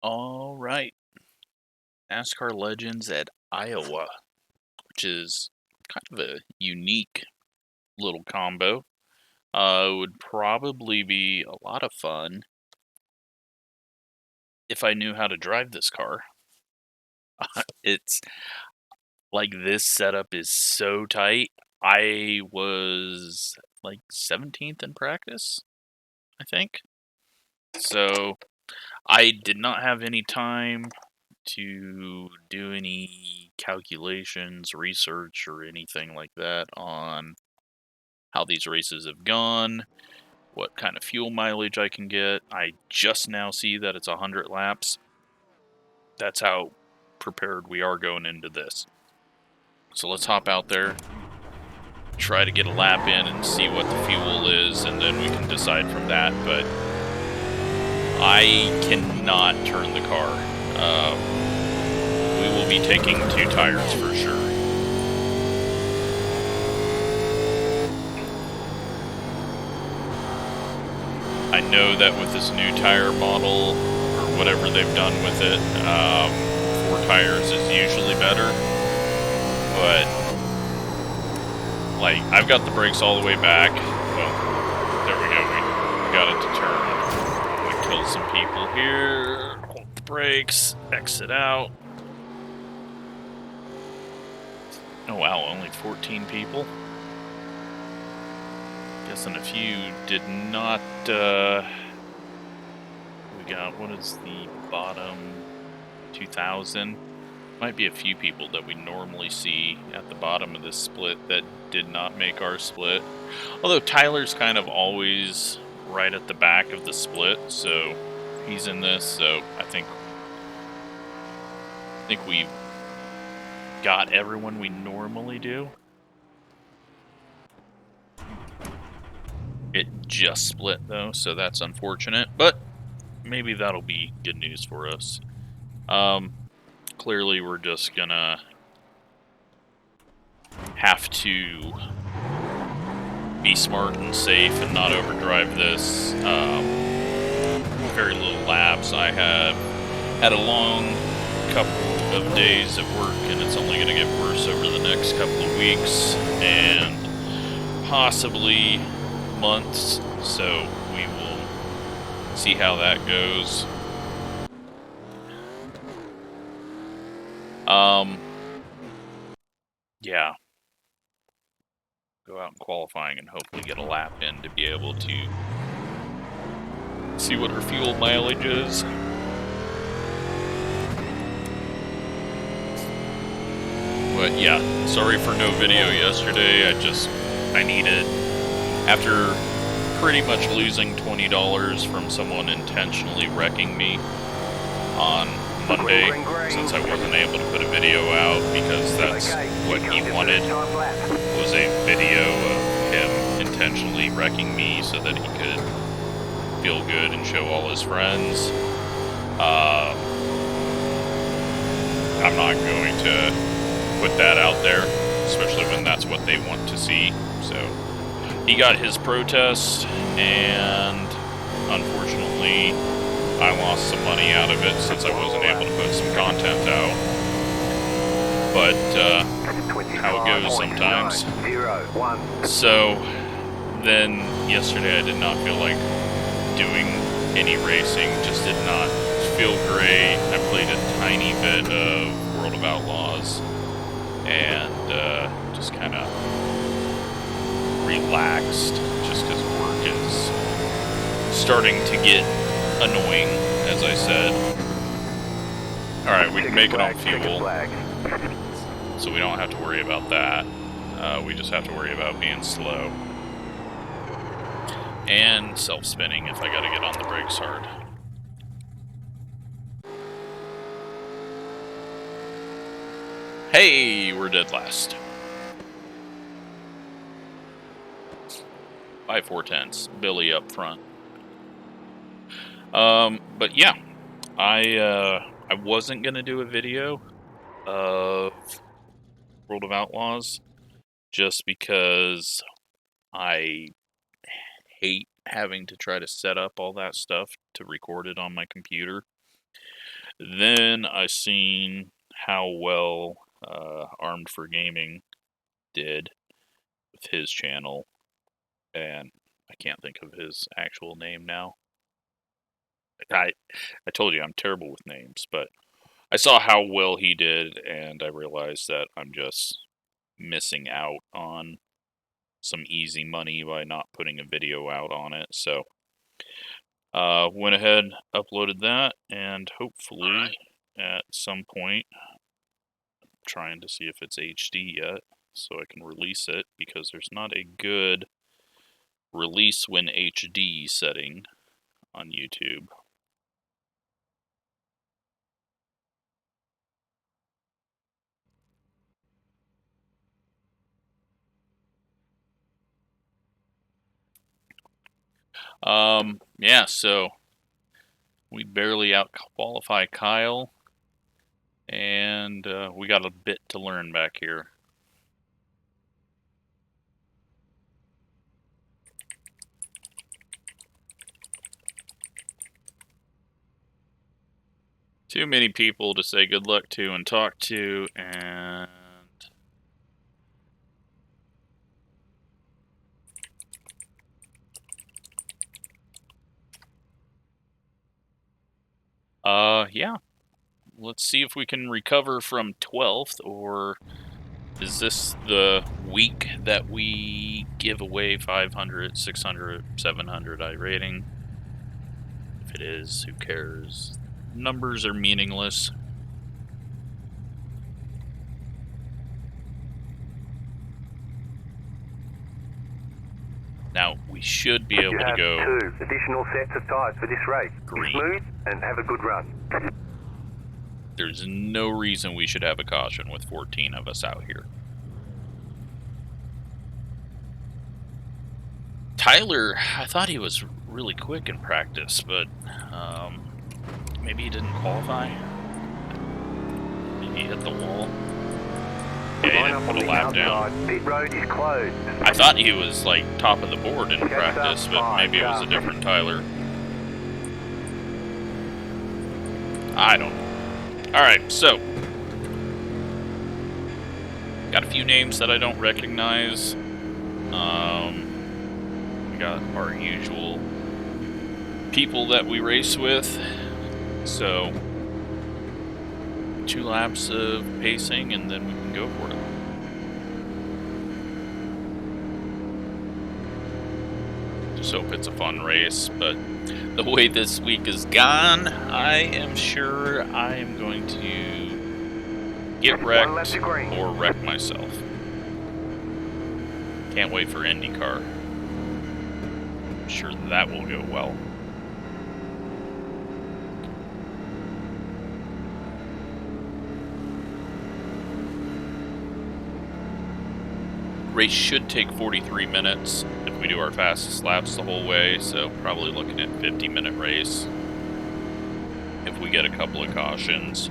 All right. NASCAR Legends at Iowa, which is kind of a unique little combo. Would probably be a lot of fun if I knew how to drive this car. It's like this setup is so tight. I was like 17th in practice, I think. So I did not have any time to do any calculations, research, or anything like that on how these races have gone, what kind of fuel mileage I can get. I just now see that it's 100 laps. That's how prepared we are going into this. So let's hop out there, try to get a lap in and see what the fuel is, and then we can decide from that. But I cannot turn the car. We will be taking 2 tires for sure. I know that with this new tire model, or whatever they've done with it, 4 tires is usually better. But, like, I've got the brakes all the way back. Well, there we go. We got it to turn. We killed some people here. Hold the brakes. Exit out. Oh wow, only 14 people. Guessing a few did not, we got, what is the bottom, 2,000? Might be a few people that we normally see at the bottom of this split that did not make our split. Although Tyler's kind of always right at the back of the split, so he's in this, so I think we've got everyone we normally do. It just split though, so that's unfortunate, but maybe that'll be good news for us. Clearly we're just gonna have to be smart and safe and not overdrive this. Very little laps. I have had a long couple of days at work, and it's only going to get worse over the next couple of weeks and possibly months, so we will see how that goes. Yeah. Go out in qualifying and hopefully get a lap in to be able to see what our fuel mileage is. But yeah, sorry for no video yesterday. I needed, after pretty much losing $20 from someone intentionally wrecking me on Monday, since I wasn't able to put a video out because that's what he wanted, was a video of him intentionally wrecking me so that he could feel good and show all his friends. I'm not going to put that out there, especially when that's what they want to see. So he got his protest, and unfortunately I lost some money out of it since I wasn't able to put some content out. But how it goes sometimes. So then yesterday I did not feel like doing any racing, just did not feel great. I played a tiny bit of World of Outlaws and just kind of relaxed, just because work is starting to get annoying, as I said. Alright, we can make it on fuel, so we don't have to worry about that. We just have to worry about being slow. And self-spinning if I gotta get on the brakes hard. Hey, we're dead last. 5 4/10, Billy up front. But yeah, I wasn't gonna do a video of World of Outlaws just because I hate having to try to set up all that stuff to record it on my computer. Then I seen how well Armed for Gaming did with his channel, and I can't think of his actual name now. I told you I'm terrible with names, but I saw how well he did, and I realized that I'm just missing out on some easy money by not putting a video out on it. So went ahead, uploaded that, and hopefully at some point, I'm trying to see if it's HD yet so I can release it, because there's not a good release when HD setting on YouTube. Yeah, so we barely out-qualify Kyle, and we got a bit to learn back here. Too many people to say good luck to and talk to, and yeah. Let's see if we can recover from 12th, or is this the week that we give away 500, 600, 700 iRating? If it is, who cares? Numbers are meaningless. Now, we should be able to go... You have 2 additional sets of tires for this race. Green. Be smooth and have a good run. There's no reason we should have a caution with 14 of us out here. Tyler, I thought he was really quick in practice, but maybe he didn't qualify. Maybe he hit the wall. Yeah, he didn't put a lap down. Pit road is closed. I thought he was like top of the board in practice, but maybe it was a different Tyler. I don't know. Alright, so got a few names that I don't recognize. We got our usual people that we race with. So 2 laps of pacing and then we can go for it. Just hope it's a fun race, but the way this week is gone, I am sure I am going to get wrecked or wreck myself. Can't wait for IndyCar. I'm sure that will go well. Race should take 43 minutes if we do our fastest laps the whole way, so probably looking at 50-minute race if we get a couple of cautions.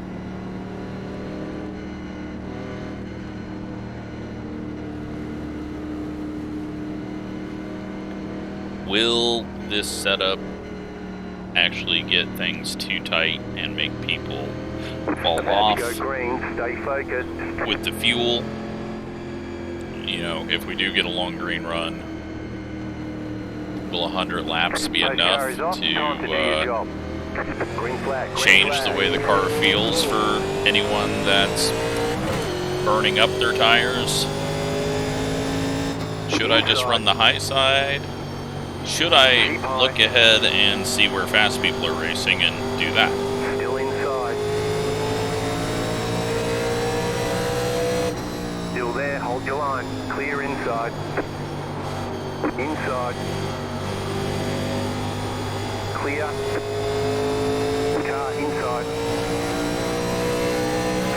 Will this setup actually get things too tight and make people fall off with the fuel? You know, if we do get a long green run, will 100 laps be enough to change the way the car feels for anyone that's burning up their tires? Should I just run the high side? Should I look ahead and see where fast people are racing and do that? Still inside. Still there, hold your line. Clear inside. Inside. Clear. Car inside.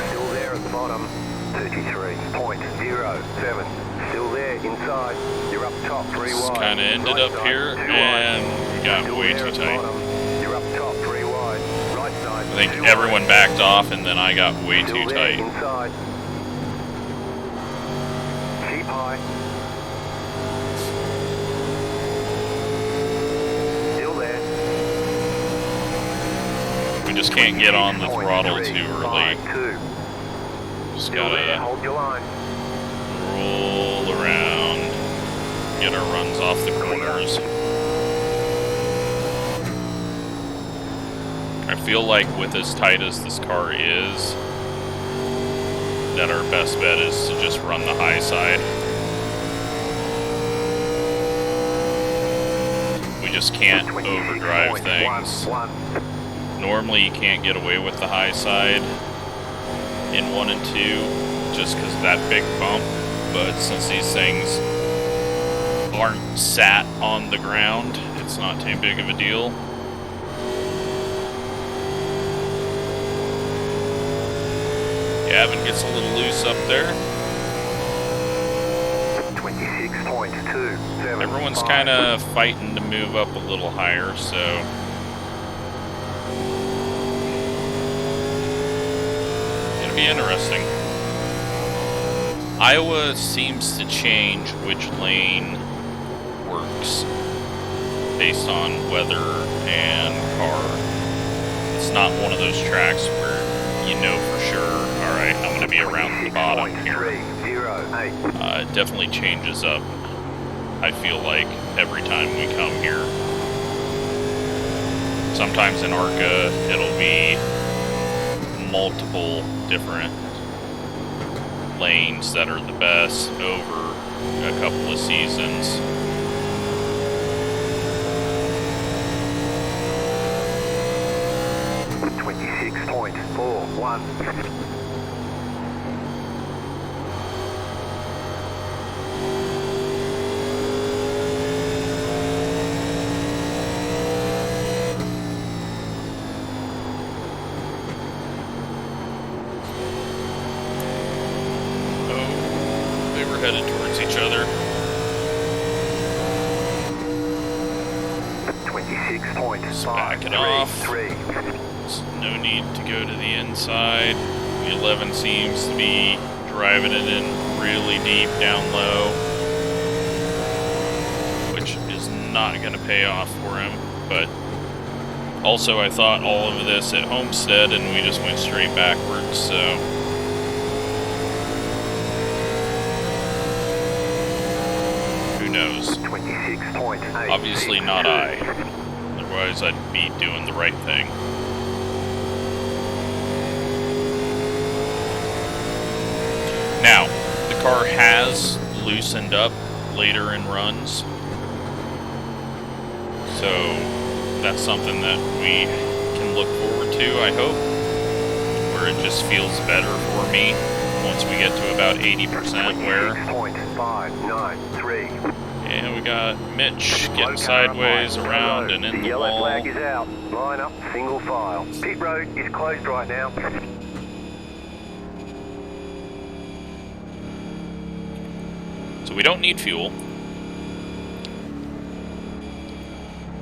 Still there at the bottom. 33.07. Still there inside. You're up top, 3 wide. Kind of ended up here and got way too tight. You're up top, 3 wide. Right side. I think everyone backed off and then I got way too tight. Inside. Keep high. Still there. We just can't get on the throttle too early. 26.352. Just Still there, gotta hold your line. roll around, get our runs off the corners. I feel like with as tight as this car is, that our best bet is to just run the high side. We just can't overdrive things. 26.11. Normally you can't get away with the high side in 1 and 2 just because of that big bump, but since these things aren't sat on the ground, it's not too big of a deal. Gavin gets a little loose up there. 26.275. Everyone's kind of fighting to move up a little higher, so it'll be interesting. Iowa seems to change which lane works based on weather and car. It's not one of those tracks where you know for sure, alright, I'm going to be around the bottom here. It definitely changes up, I feel like, every time we come here. Sometimes in ARCA, it'll be multiple different lanes that are the best over a couple of seasons. Headed towards each other. 26.533. Back it off. No need to go to the inside. The 11 seems to be driving it in really deep down low, which is not going to pay off for him. But also, I thought all of this at Homestead, and we just went straight backwards. So. Knows. Obviously not I. Otherwise I'd be doing the right thing. Now, the car has loosened up later in runs. So that's something that we can look forward to, I hope. Where it just feels better for me once we get to about 80% wear. 26.593. And we got Mitch getting sideways around and in the yellow wall. flag is out. Line up single file. Pit road is closed right now. So we don't need fuel.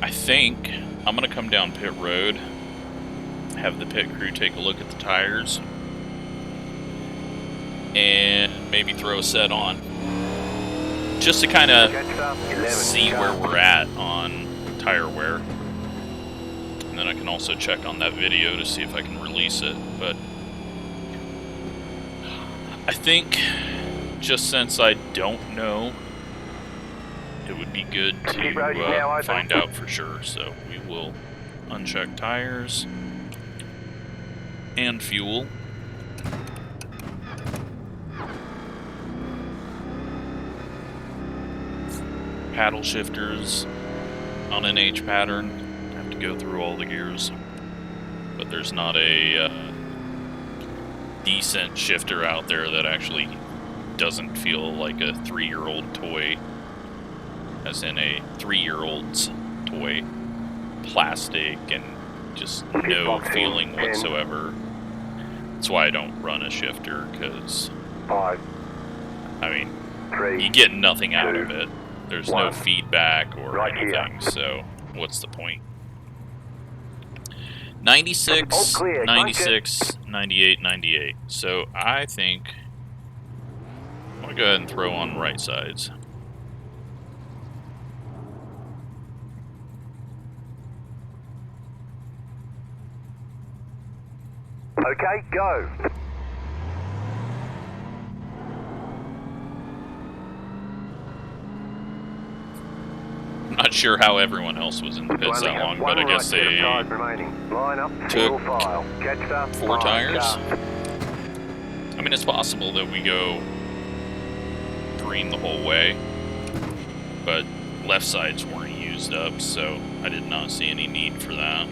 I think I'm going to come down pit road, have the pit crew take a look at the tires, and maybe throw a set on. Just to kind of see where we're at on tire wear. And then I can also check on that video to see if I can release it. But I think just since I don't know, it would be good to find out for sure. So we will uncheck tires and fuel. Paddle shifters on an H pattern. I have to go through all the gears, but there's not a decent shifter out there that actually doesn't feel like a 3-year-old toy, as in a 3-year-old's toy. Plastic and just no feeling whatsoever. That's why I don't run a shifter, because I mean, you get nothing out of it. There's no feedback or anything, so what's the point? 96, 96, 98, 98. So I think I'm going to go ahead and throw on right sides. Okay, go. I'm not sure how everyone else was in the pits that long, but I guess they took 4 tires. I mean, it's possible that we go green the whole way, but left sides weren't used up, so I did not see any need for that.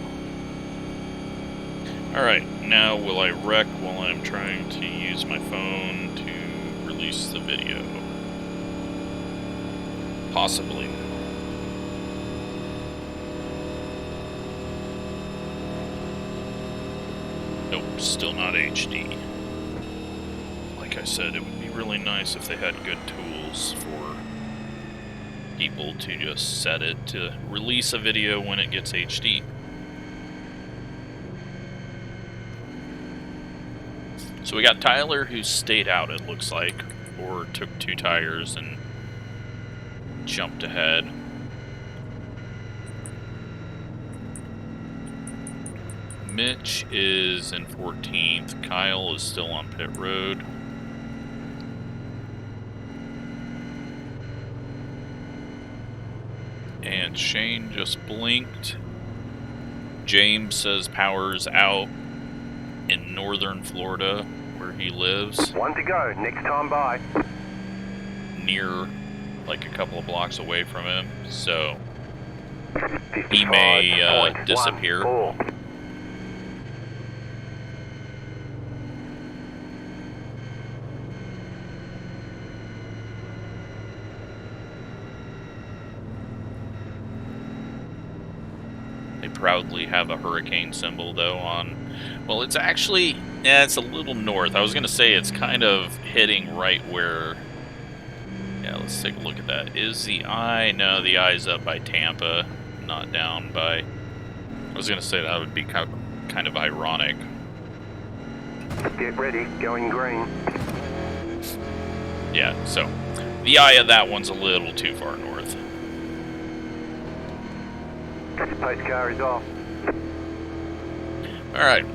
Alright, now will I wreck while I'm trying to use my phone to release the video? Possibly. Nope, still not HD. Like I said, it would be really nice if they had good tools for people to just set it to release a video when it gets HD. So we got Tyler, who stayed out, it looks like, or took 2 tires and jumped ahead. Mitch is in 14th. Kyle is still on pit road. And Shane just blinked. James says power's out in northern Florida, where he lives. 1 to go, next time by. Near, like a couple of blocks away from him, so he may disappear. They proudly have a hurricane symbol, though, on... Well, it's actually... Yeah, it's a little north. I was going to say it's kind of hitting right where... Yeah, let's take a look at that. Is the eye... No, the eye's up by Tampa, not down by... I was going to say that would be kind of ironic. Get ready, going green. Yeah, so... The eye of that one's a little too far north. Pace car is off. Alright.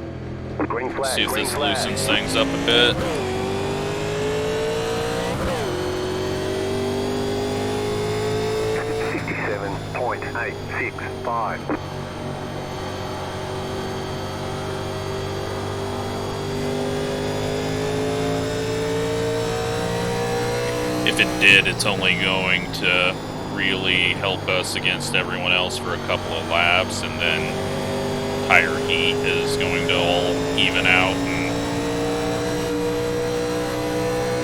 Green flag. See if this loosens things up a bit. .865. If it did, it's only going to really help us against everyone else for a couple of laps, and then tire heat is going to all even out. And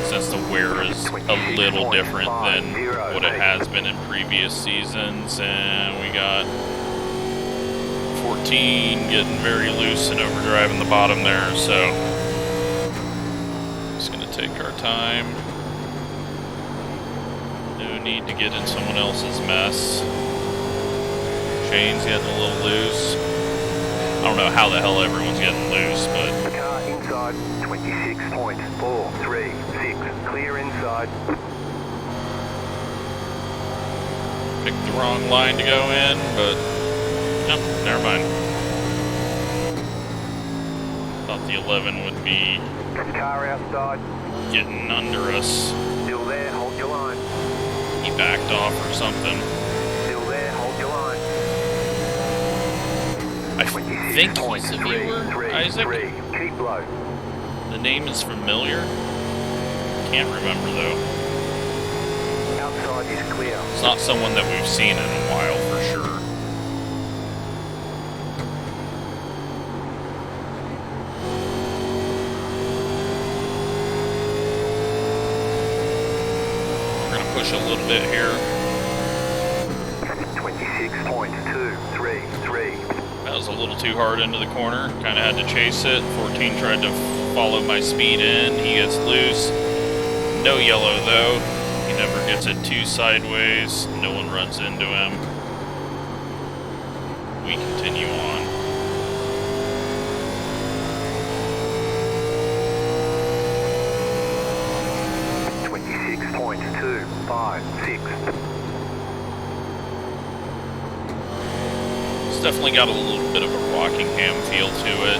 since the wear is a little different than what it has been in previous seasons, and we got 14 getting very loose and overdriving the bottom there, so just gonna take our time. No need to get in someone else's mess. Shane's getting a little loose. I don't know how the hell everyone's getting loose, but... Car inside, 26.436. Clear inside. Picked the wrong line to go in, but... No, never mind. Thought the 11 would be... Car outside. Getting under us. Still there, hold your line. He backed off or something. Still there, hold your line. I think he's a viewer, Isaac. Keep low. The name is familiar. Can't remember though. Outside is clear. It's not someone that we've seen in a while for sure. We're gonna push a little bit here. 26.233. That was a little too hard into the corner. Kind of had to chase it. 14 tried to follow my speed in. He gets loose. No yellow though. He never gets it too sideways. No one runs into him. We continue on. It's definitely got a little bit of a Rockingham feel to it.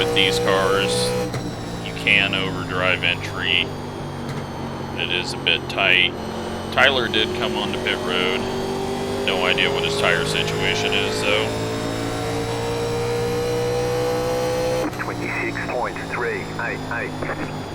with these cars. You can overdrive entry. It is a bit tight. Tyler did come onto pit road. No idea what his tire situation is, though. 26.388.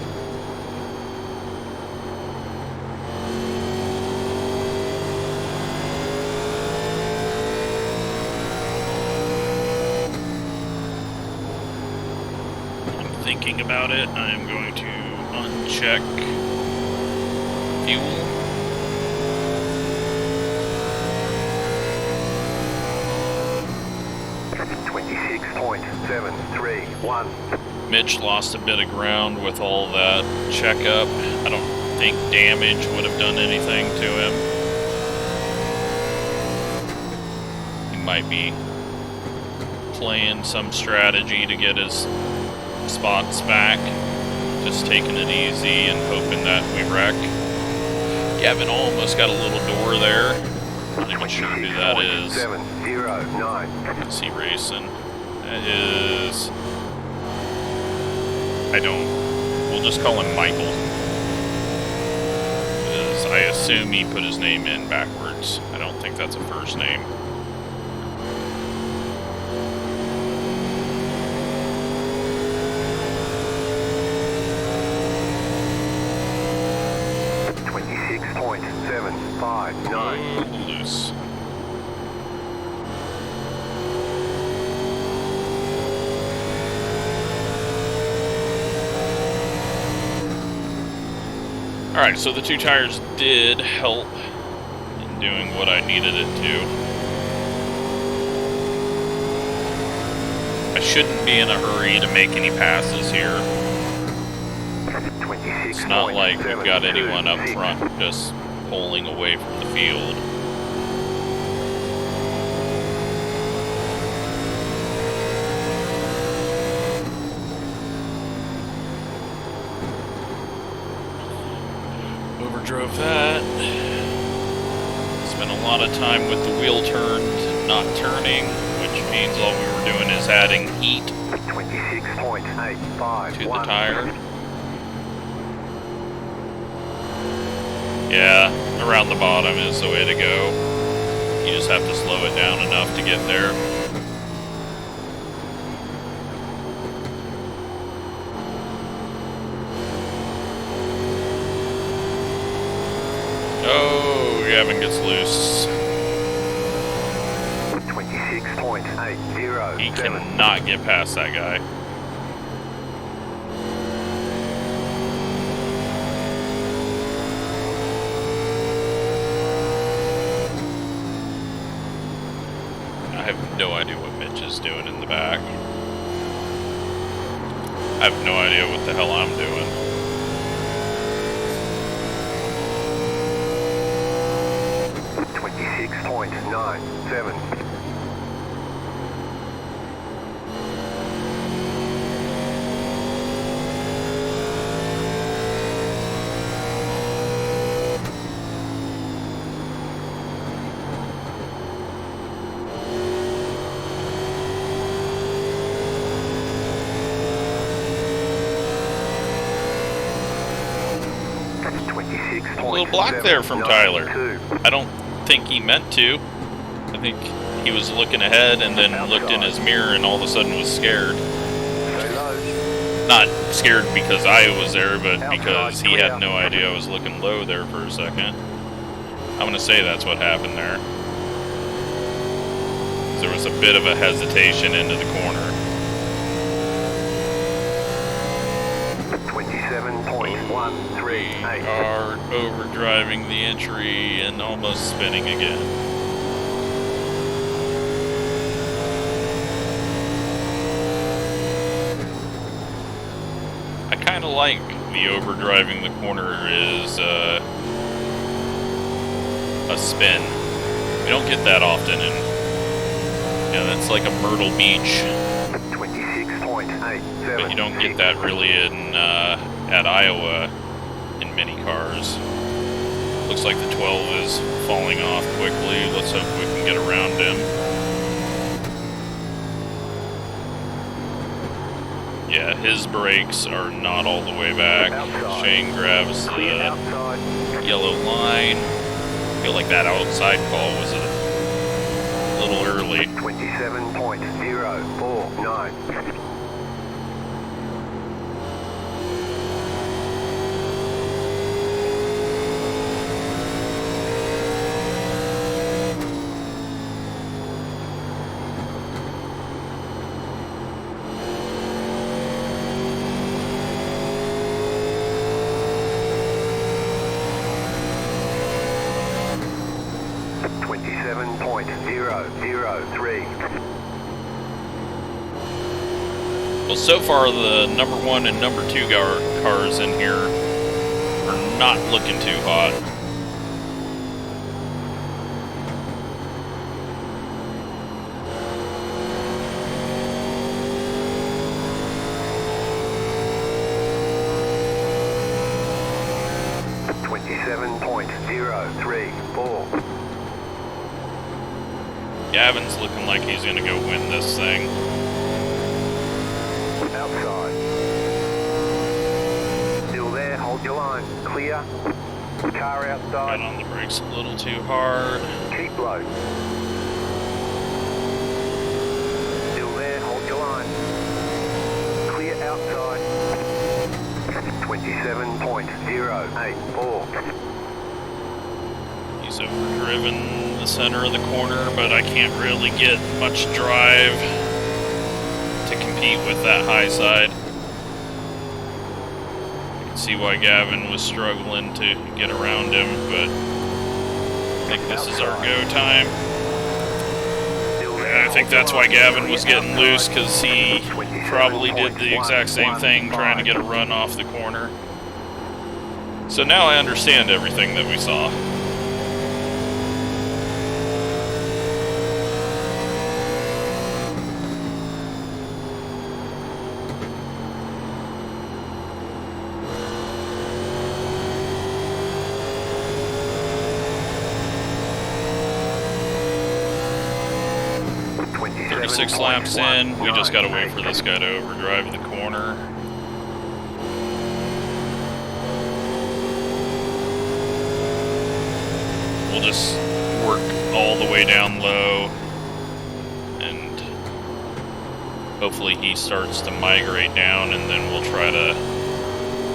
Thinking about it, I am going to uncheck fuel. .731. Mitch lost a bit of ground with all that checkup. I don't think damage would have done anything to him. He might be playing some strategy to get his spots back, just taking it easy and hoping that we wreck. Gavin almost got a little door there. Not even sure who that is. 709. Is he racing? That is... we'll just call him Michael. Because I assume he put his name in backwards. I don't think that's a first name. Loose. Alright, so the two tires did help in doing what I needed it to. I shouldn't be in a hurry to make any passes here. It's not like we've got anyone up front just pulling away from the field. Overdrove that. Spent a lot of time with the wheel turned, not turning, which means all we were doing is adding heat 26.851 to the tire. Yeah, around the bottom is the way to go. You just have to slow it down enough to get there. Oh, Gavin gets loose. 26.807. He cannot get past that guy. I have no idea what Mitch is doing in the back. I have no idea what the hell I'm doing. .977. A little block there from Tyler. I don't think he meant to. I think he was looking ahead and then looked in his mirror and all of a sudden was scared. Not scared because I was there, but because he had no idea I was looking low there for a second. I'm going to say that's what happened there. There was a bit of a hesitation into the corner. 27.138. Are overdriving the entry and almost spinning again. I kind of like the overdriving the corner is a spin. You don't get that often, and that's like a Myrtle Beach. 26.8. But you don't get that really in at Iowa in many cars. Looks like the 12 is falling off quickly. Let's hope we can get around him. Yeah, his brakes are not all the way back. Shane grabs the yellow line. I feel like that outside call was a little early. 27.049. 27.003. Well, so far the number 1 and number 2 cars in here are not looking too hot. Gavin's looking like he's gonna go win this thing. Outside. Still there, hold your line. Clear. Car outside. Got on the brakes a little too hard. Keep low. Still there, hold your line. Clear outside. 27.084. He's overdriven the center of the corner, but I can't really get much drive to compete with that high side. You can see why Gavin was struggling to get around him, but I think this is our go time. And I think that's why Gavin was getting loose, because he probably did the exact same thing, trying to get a run off the corner. So now I understand everything that we saw. Six laps in, we just gotta wait for this guy to overdrive the corner. We'll just work all the way down low, and hopefully he starts to migrate down, and then we'll try to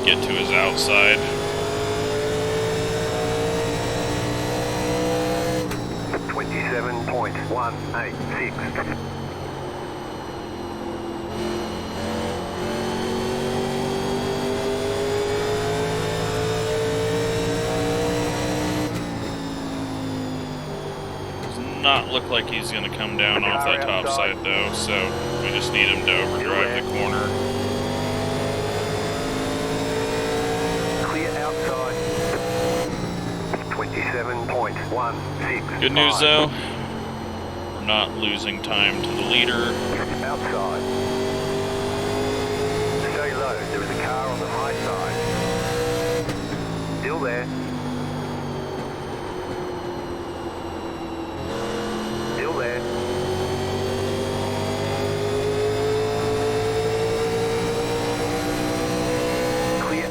get to his outside. 27.186. Not look like he's going to come down off that top side though, so we just need him to overdrive the corner. Clear outside. 27.165. Good news though, we're not losing time to the leader. Outside. Stay low, there is a car on the high side. Still there.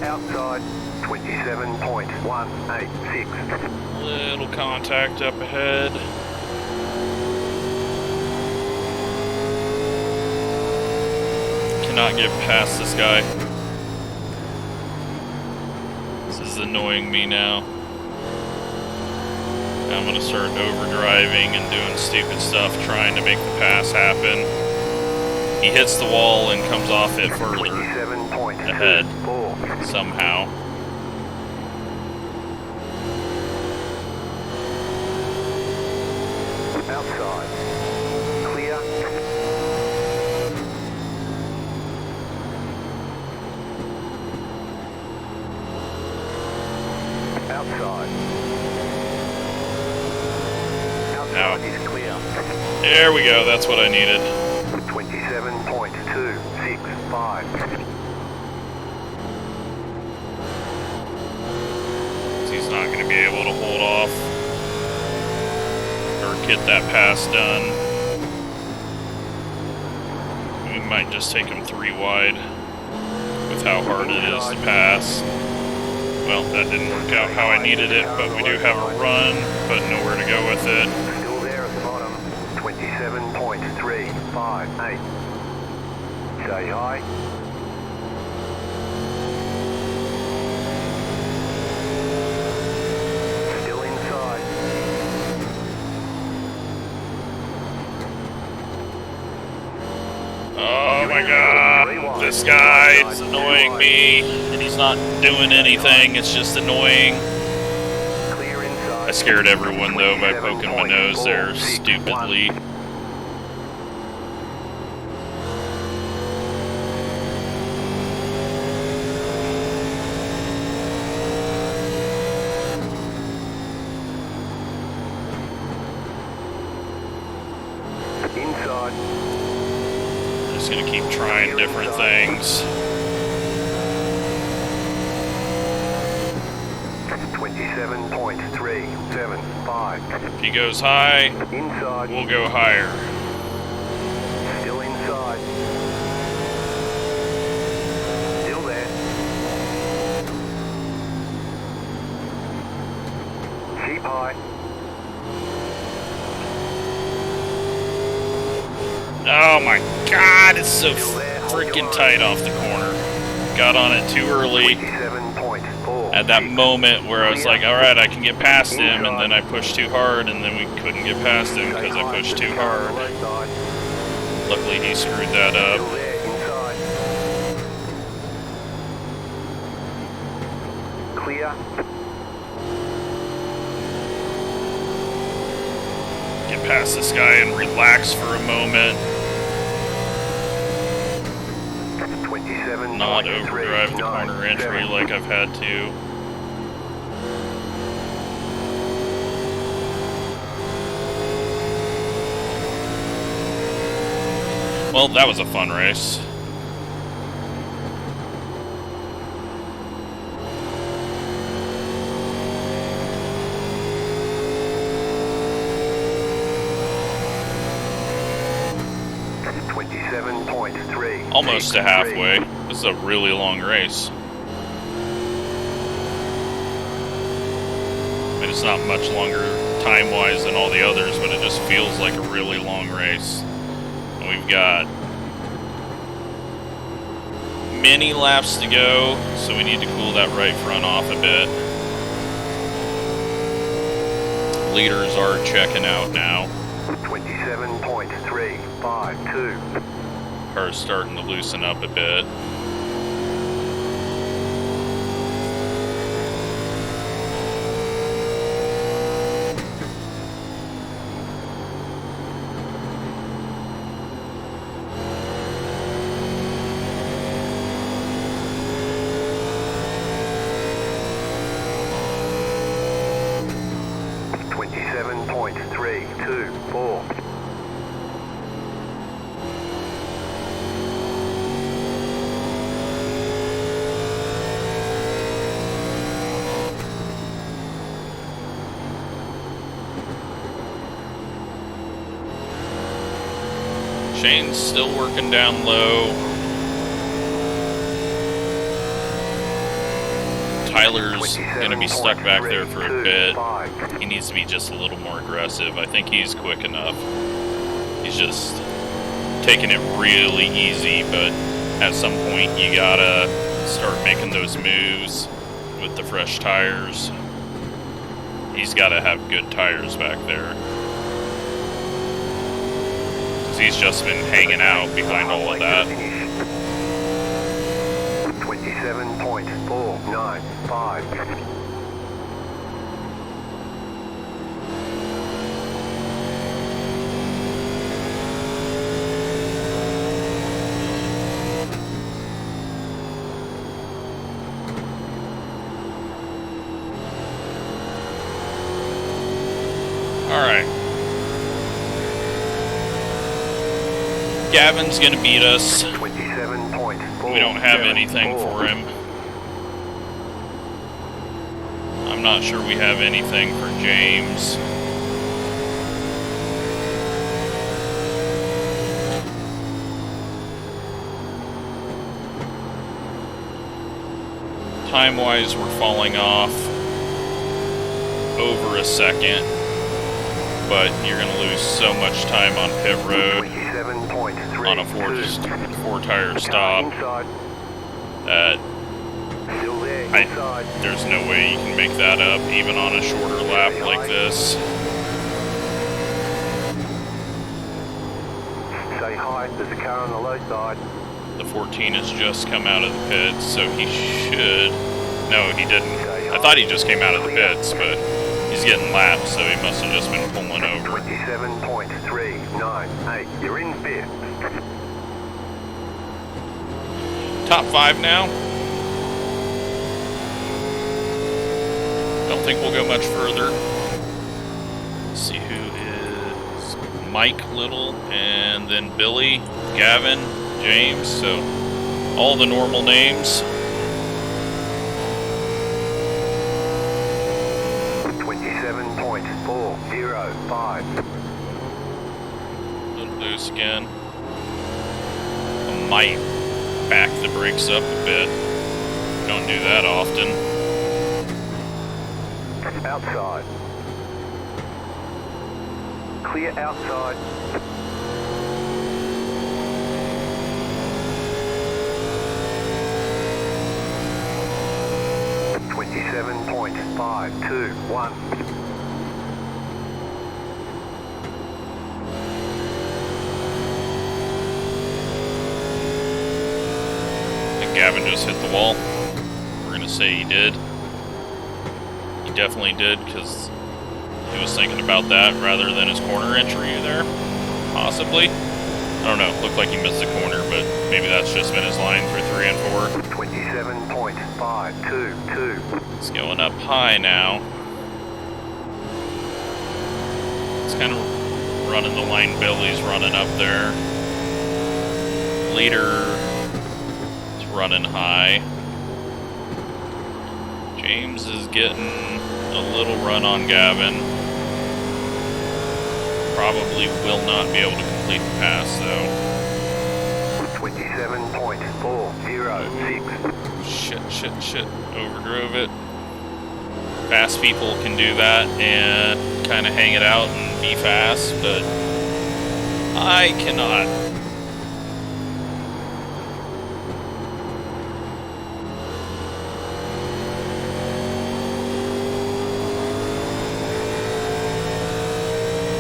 Outside, 27.186. Little contact up ahead. Cannot get past this guy. This is annoying me now. I'm gonna start overdriving and doing stupid stuff trying to make the pass happen. He hits the wall and comes off it further ahead somehow. Outside. Clear. Outside. Outside is clear. There we go, that's what I needed. 27.265. He's not going to be able to hold off or get that pass done. We might just take him 3 wide. with how hard it is to pass. Well, that didn't work out how I needed it, but we do have a run, but nowhere to go with it. Still there at the bottom. 27.358. Say hi. Still inside. Oh my god, this guy is annoying me, and he's not doing anything, it's just annoying. Clear inside. I scared everyone though by poking my nose there stupidly. Inside. Just gonna keep trying different things. 27.375. If he goes high, Inside. we'll go higher. Still inside. Still there. Keep high. Oh my god, it's so freaking tight off the corner. Got on it too early. 27.4. At that moment where I was like, alright, I can get past him, and then I pushed too hard, and then we couldn't get past him because I pushed too hard. Luckily he screwed that up. Still there. Inside. Clear. Get past this guy and relax for a moment. 27. Not overdrive the corner entry like I've had to. Well, that was a fun race. Almost to halfway. This is a really long race. I mean, it's not much longer time-wise than all the others, but it just feels like a really long race. And we've got many laps to go, so we need to cool that right front off a bit. Leaders are checking out now. 27.352. Car's starting to loosen up a bit. Shane's still working down low. Tyler's going to be stuck back there for a bit. He needs to be just a little more aggressive. I think he's quick enough. He's just taking it really easy, but at some point you gotta start making those moves with the fresh tires. He's gotta have good tires back there. He's just been hanging out behind all of that. 27.495. All right. Gavin's gonna beat us. 27.4. We don't have anything for him. I'm not sure we have anything for James. Time-wise, we're falling off over a second, but you're going to lose so much time on pit road on a four-tire stop that there's no way you can make that up, even on a shorter lap like this. Say hi, there's a car on the low side. The 14 has just come out of the pits, so he should... No, he didn't. I thought he just came out of the pits, but he's getting lapped, so he must have just been pulling over. 27.398. You're in fifth. Top 5 now. Don't think we'll go much further. Let's see who is Mike Little, and then Billy, Gavin, James, so all the normal names. 27.405. A little loose again. I might back the brakes up a bit. Don't do that often. Outside. Clear outside. .521. And Gavin just hit the wall. We're gonna say he did. He definitely did, because he was thinking about that rather than his corner entry there. Possibly. I don't know. Looked like he missed the corner, but maybe that's just been his line through 3 and 4. 27.522. It's going up high now. It's kind of running the line Billy's running up there. Leader is running high. James is getting a little run on Gavin. Probably will not be able to complete the pass though. 27.406. Shit. Overdrove it. Fast people can do that and kind of hang it out and be fast, but I cannot.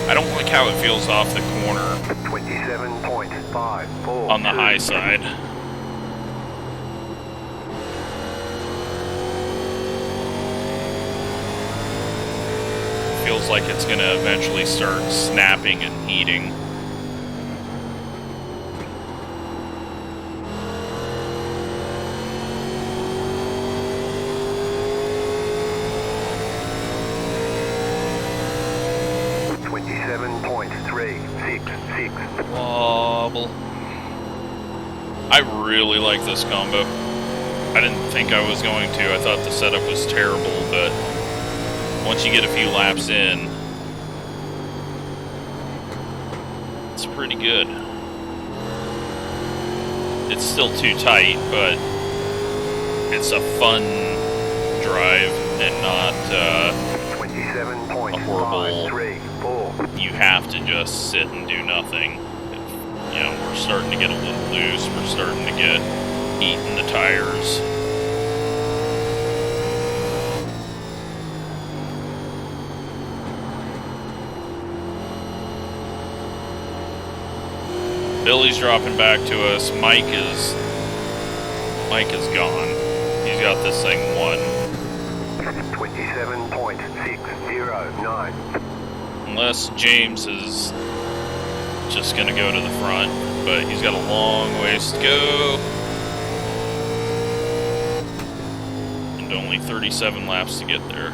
I don't like how it feels off the corner 27.54 on the high side. Feels like it's going to eventually start snapping and heating. Wobble. I really like this combo. I didn't think I was going to. I thought the setup was terrible, but once you get a few laps in, it's pretty good. It's still too tight, but it's a fun drive and not a horrible, you have to just sit and do nothing. You know, we're starting to get a little loose, we're starting to get heat in the tires. Billy's dropping back to us. Mike is gone. He's got this thing won. 27.609. Unless James is just gonna go to the front, but he's got a long ways to go. And only 37 laps to get there.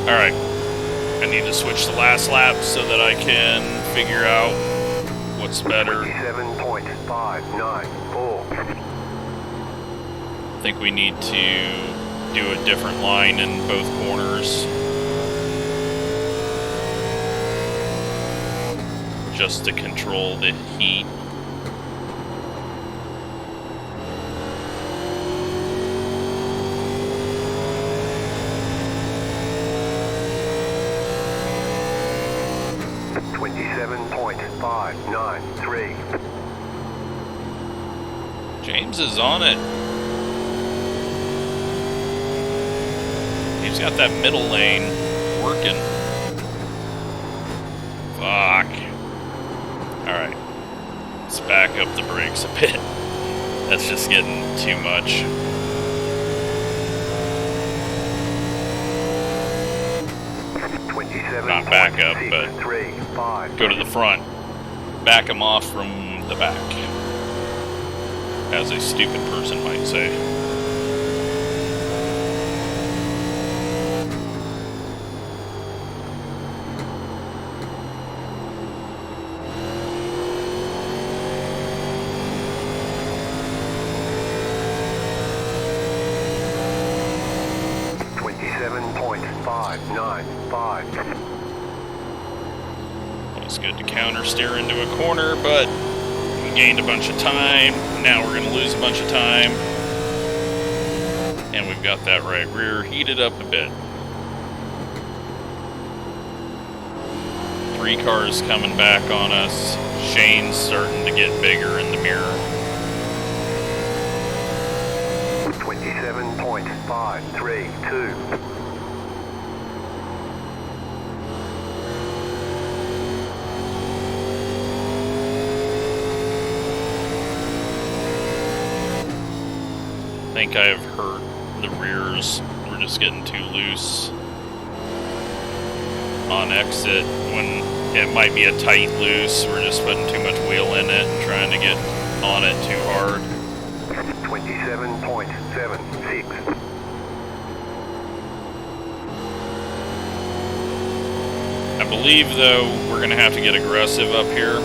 Alright. I need to switch the last lap so that I can figure out what's better. 27.594. I think we need to do a different line in both corners. Just to control the heat. 27.593. James is on it. He's got that middle lane working. Fuck. Alright. Let's back up the brakes a bit. That's just getting too much. Not back up, but go to the front. Back him off from the back. As a stupid person might say. It's good to counter steer into a corner, but we gained a bunch of time. Now we're going to lose a bunch of time. And we've got that right rear heated up a bit. 3 cars coming back on us. Shane's starting to get bigger in the mirror. 27.532. I think I have hurt the rears. We're just getting too loose on exit when it might be a tight loose. We're just putting too much wheel in it and trying to get on it too hard. 27.76. I believe, though, we're going to have to get aggressive up here.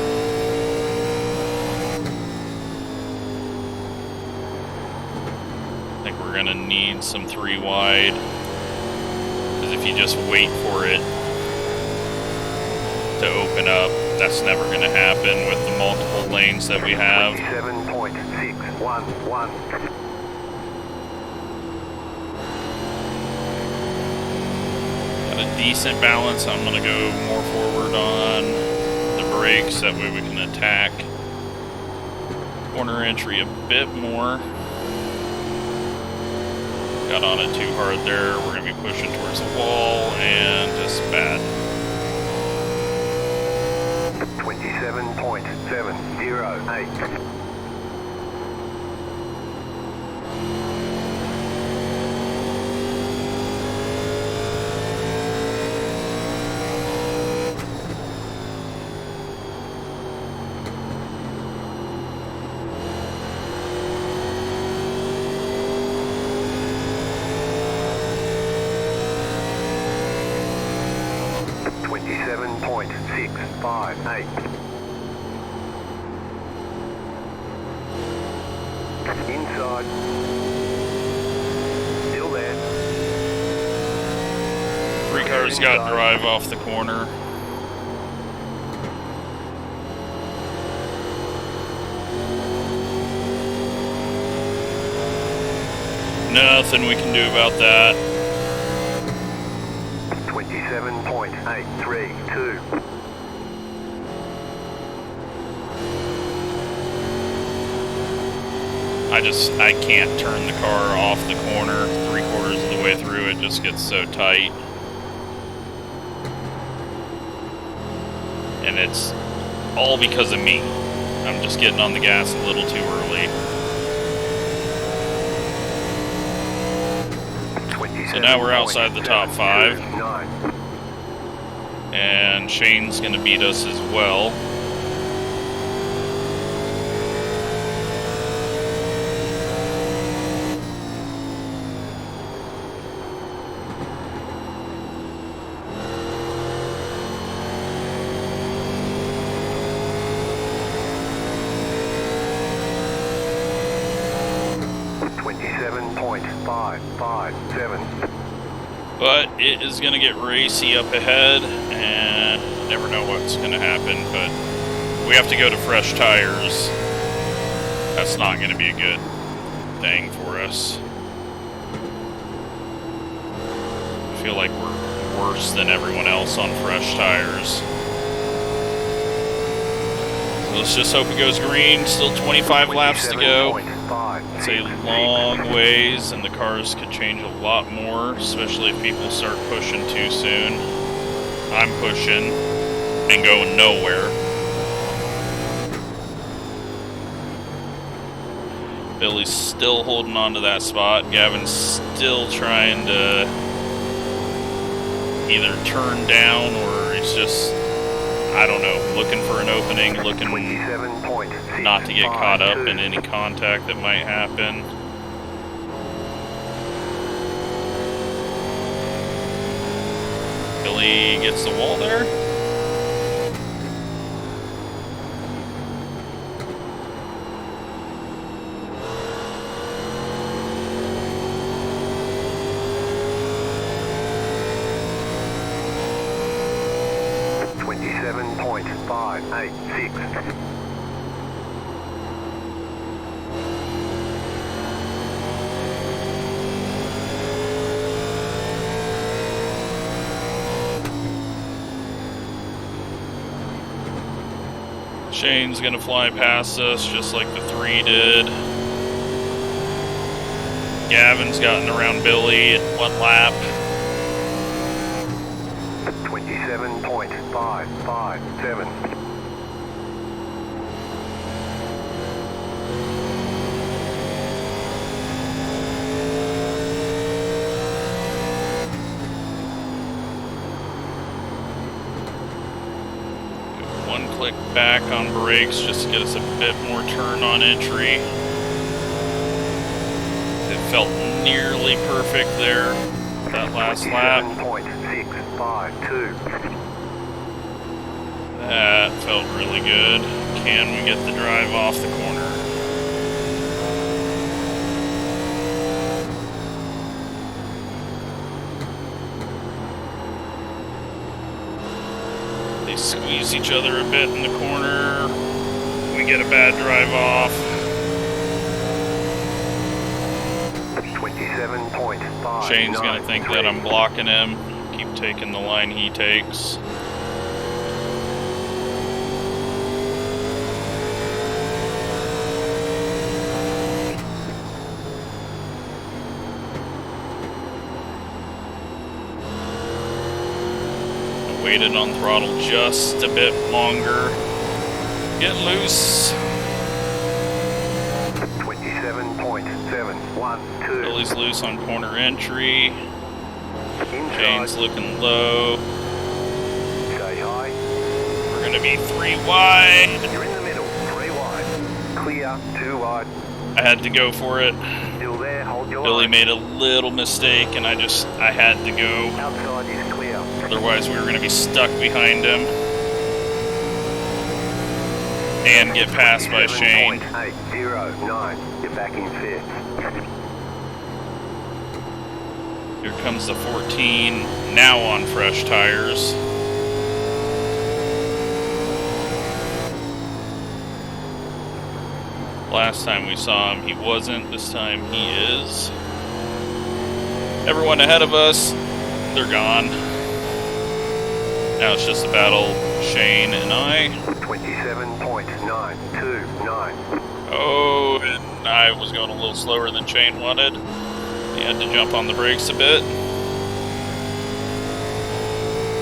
I think we're going to need some 3 wide. Because if you just wait for it to open up, that's never going to happen with the multiple lanes that we have. 27.611. Got a decent balance. I'm going to go more forward on the brakes. That way we can attack corner entry a bit more. Got on it too hard there. We're going to be pushing towards the wall and just bad. 27.708. Inside. Still there. 3 cars got drive off the corner. Nothing we can do about that. 27.832. I can't turn the car off the corner 3/4 of the way through. It just gets so tight. And it's all because of me. I'm just getting on the gas a little too early. So now we're outside the top 5. And Shane's going to beat us as well. But it is going to get racy up ahead, and you never know what's going to happen, but we have to go to fresh tires. That's not going to be a good thing for us. I feel like we're worse than everyone else on fresh tires. Let's just hope it goes green. Still 25 laps to go. It's a long ways, and the cars could change a lot more, especially if people start pushing too soon. I'm pushing and going nowhere. Billy's still holding on to that spot. Gavin's still trying to either turn down or he's just, I don't know, looking for an opening, looking not to get caught up in any contact that might happen. Billy gets the wall there. Shane's gonna fly past us just like the 3 did. Gavin's gotten around Billy in 1 lap. 27.557. Click back on brakes just to get us a bit more turn on entry. It felt nearly perfect there, that last lap. 27.652. That felt really good. Can we get the drive off the corner? Squeeze each other a bit in the corner. We get a bad drive off. 27.5. Shane's gonna think that I'm blocking him. Keep taking the line he takes. Waited on throttle just a bit longer. Getting loose. 27.712. Billy's loose on corner entry. Inside. Shane's looking low. Stay high. We're gonna be 3 wide. You're in the middle. 3 wide. Clear. 2 wide. I had to go for it. Still there. Hold your Billy line. made a little mistake and I had to go. Outside is clear. Otherwise we were going to be stuck behind him and get passed by Shane. 27.809. You're back in 5th. Here comes the 14, now on fresh tires. Last time we saw him, he wasn't. This time he is. Everyone ahead of us, they're gone. Now it's just a battle, Shane and I. 27.929. Oh, and I was going a little slower than Shane wanted. He had to jump on the brakes a bit.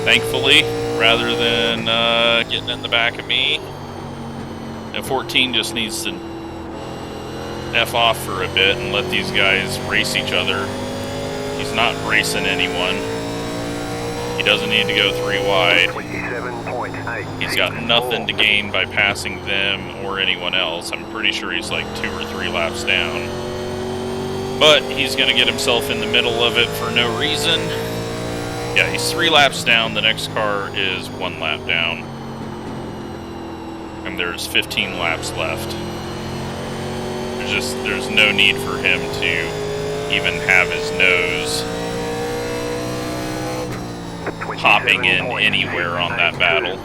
Thankfully, rather than getting in the back of me. And 14 just needs to F off for a bit and let these guys race each other. He's not racing anyone. He doesn't need to go 3 wide. 27.8. He's got nothing to gain by passing them or anyone else. I'm pretty sure he's like 2 or 3 laps down. But he's going to get himself in the middle of it for no reason. Yeah, he's 3 laps down. The next car is 1 lap down. And there's 15 laps left. There's no need for him to even have his nose hopping in anywhere on that battle.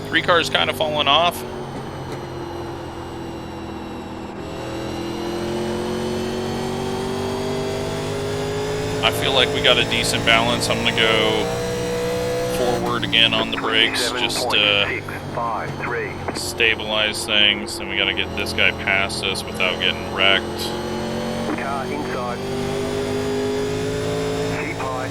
Three cars kind of falling off. I feel like we got a decent balance. I'm gonna go forward again on the brakes just to stabilize things, and we gotta get this guy past us without getting wrecked. Car inside. Keep high.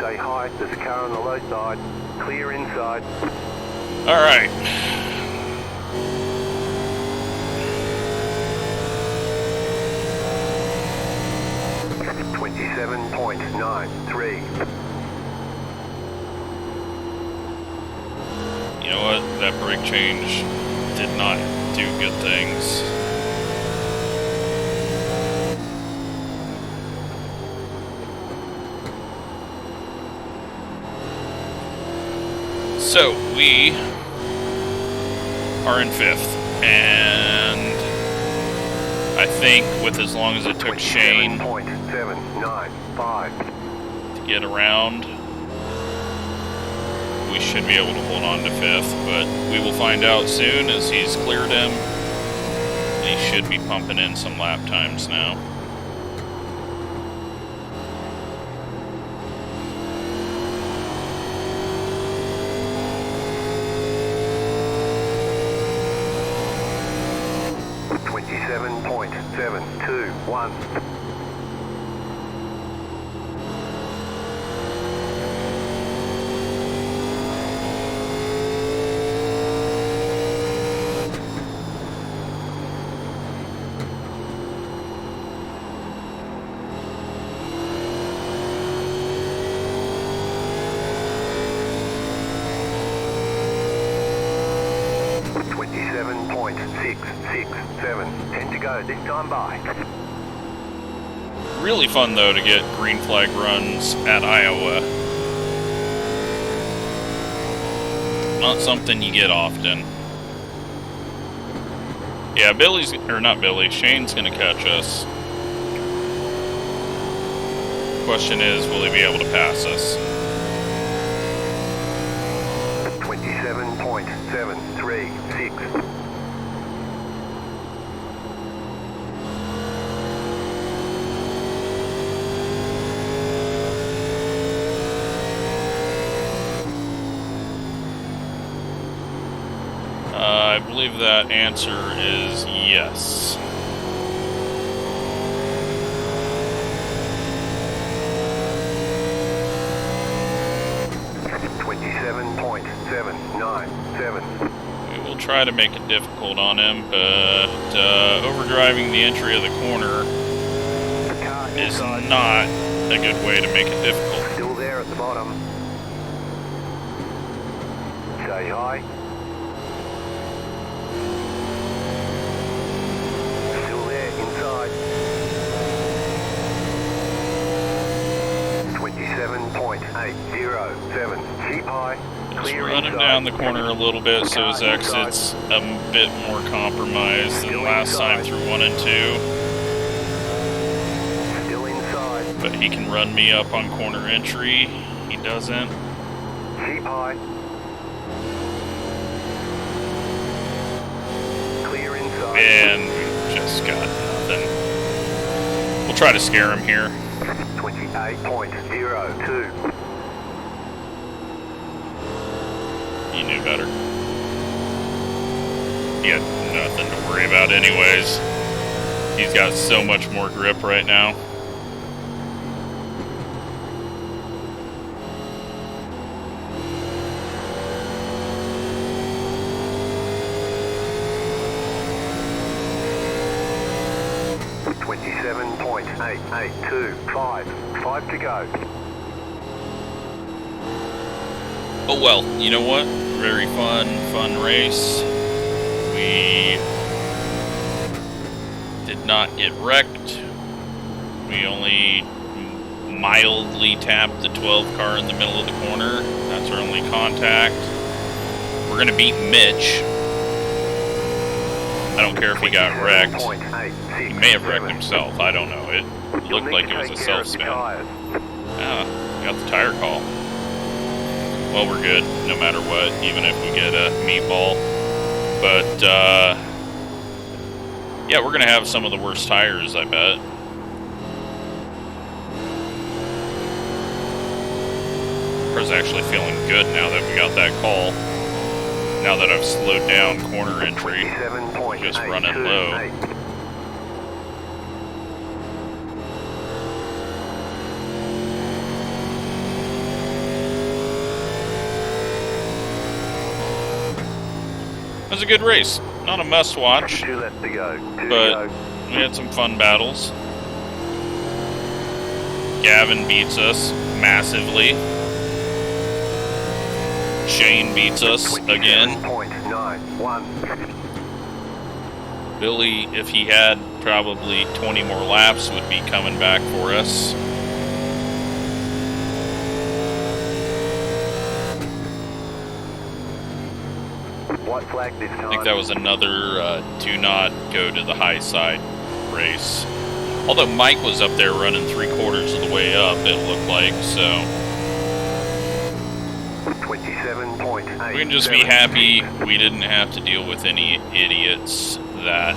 Say hi, there's a car on the low side. Clear inside. Alright. .93. You know what? That brake change did not do good things. So, we are in 5th, and I think with as long as it took Shane to get around, we should be able to hold on to 5th, but we will find out soon as he's cleared him. He should be pumping in some lap times now. .721. .667. 10 to go. This time by. Really fun though to get green flag runs at Iowa. Not something you get often. Yeah, Shane's gonna catch us. Question is, will he be able to pass us? 27.736. I believe that answer is yes. .797. We will try to make it difficult on him, but overdriving the entry of the corner is not a good way to make it difficult. Still there at the bottom. Say hi. Still there inside. 27.807. Keep high. Just run him down the corner a little bit so his exit's a bit more compromised than last time through 1 and 2. Still inside. But he can run me up on corner entry. He doesn't. Keep high. Clear inside. And just got nothing. We'll try to scare him here. 28.02. You knew better. He had nothing to worry about anyways. He's got so much more grip right now. .882.5 to go. Oh well, you know what? Very fun race. We did not get wrecked. We only mildly tapped the 12 car in the middle of the corner. That's our only contact. We're gonna beat Mitch. I don't care if he got wrecked. He may have wrecked himself. I don't know. It looked like it was a self-spin. Ah, got the tire call. Well, we're good, no matter what, even if we get a meatball. But, Yeah, we're gonna have some of the worst tires, I bet. Car's actually feeling good now that we got that call. Now that I've slowed down corner entry, just running low. It was a good race. Not a must watch, but we had some fun battles. Gavin beats us massively. Shane beats us again. Billy, if he had probably 20 more laps, would be coming back for us. White flag this time. I think that was another do not go to the high side race. Although Mike was up there running 3/4 of the way up, it looked like, so. 27.8. We can just be happy we didn't have to deal with any idiots that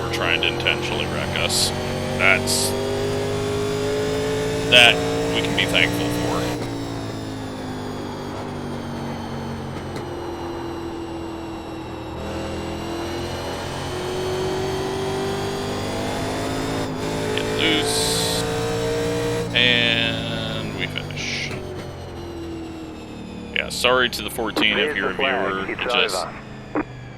were trying to intentionally wreck us. That we can be thankful for. Loose, and we finish. Yeah, sorry to the 14 if you're a viewer.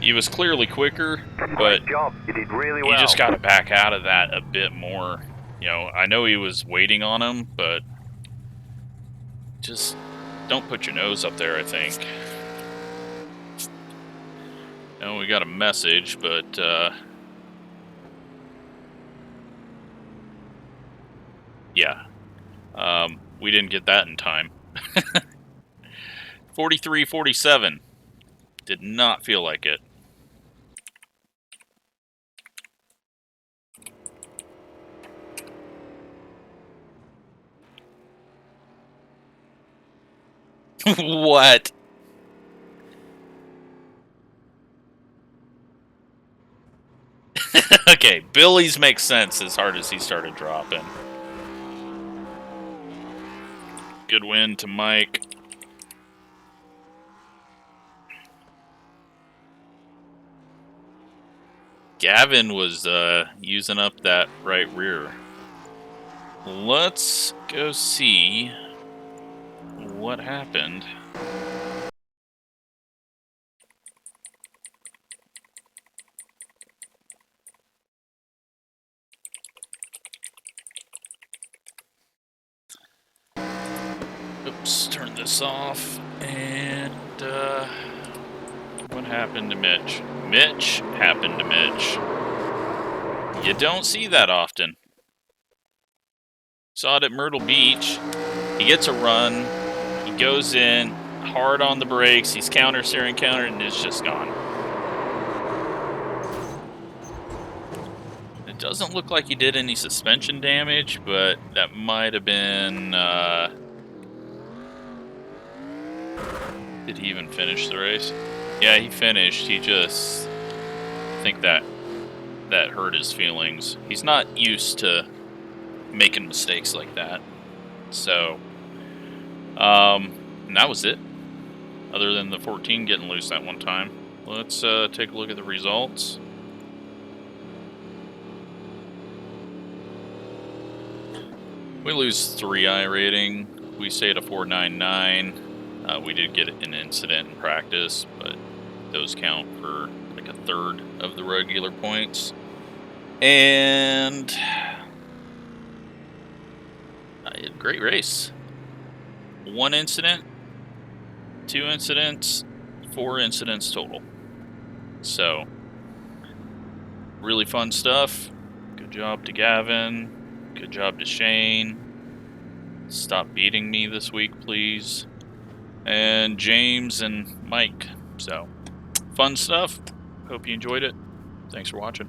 He was clearly quicker, but you just got to back out of that a bit more. You know, I know he was waiting on him, but just don't put your nose up there, I think. And we got a message, but yeah, we didn't get that in time. 43-47. Did not feel like it. What? Okay, Billy's makes sense as hard as he started dropping. Good win to Mike. Gavin was using up that right rear. Let's go see what happened. Oops, turn this off. And what happened to Mitch? Mitch happened to Mitch. You don't see that often. Saw it at Myrtle Beach. He gets a run. He goes in hard on the brakes. He's counter-steering, and it's just gone. It doesn't look like he did any suspension damage, but that might have been. Did he even finish the race? Yeah, he finished. He just, I think that hurt his feelings. He's not used to making mistakes like that. So, and that was it. Other than the 14 getting loose that one time. Let's take a look at the results. We lose 3 iRating. We stay at a 499. We did get an incident in practice, but those count for like a third of the regular points. And great race. 1 incident, 2 incidents, 4 incidents total. So, really fun stuff. Good job to Gavin. Good job to Shane. Stop beating me this week, please. And James and Mike. So, fun stuff. Hope you enjoyed it. Thanks for watching.